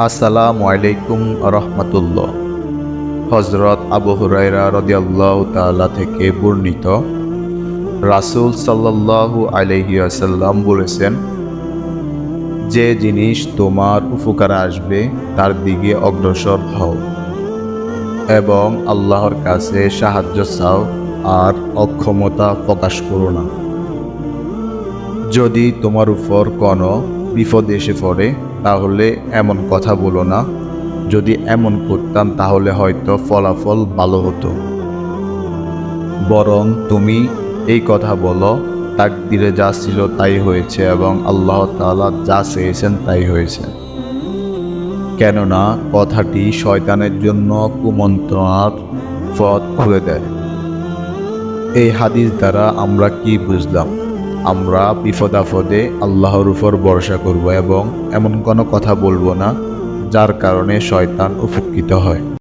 আসসালামু আলাইকুম রহমতুল্লাহ। হজরত আবু হুরায়রা রাদিয়াল্লাহু তাআলা থেকে বর্ণিত, রাসূল সাল্লাল্লাহু আলাইহি ওয়াসাল্লাম বলেছেন, যে জিনিস তোমার উপকারে আসবে তার দিকে অগ্রসর হও এবং আল্লাহর কাছে সাহায্য চাও, আর অক্ষমতা প্রকাশ করো না। যদি তোমার উপর কোনো বিপদ এসে পড়ে তাহলে এমন কথা বলো না, যদি এমন করতাম তাহলে হয়তো ফলাফল ভালো হতো। বরং তুমি এই কথা বলো, তাকদিরে যা ছিল তাই হয়েছে এবং আল্লাহ তাআলা যা চেয়েছেন তাই হয়েছে। কেননা কথাটি শয়তানের জন্য কুমন্ত্রণার পথ খুলে দেয়। এই হাদিস দ্বারা আমরা কি বুঝলাম? আমরা বিপদ আপদে আল্লাহর উপর ভরসা করব এবং এমন কোনো কথা বলবো না যার কারণে শয়তান উপকৃত হয়।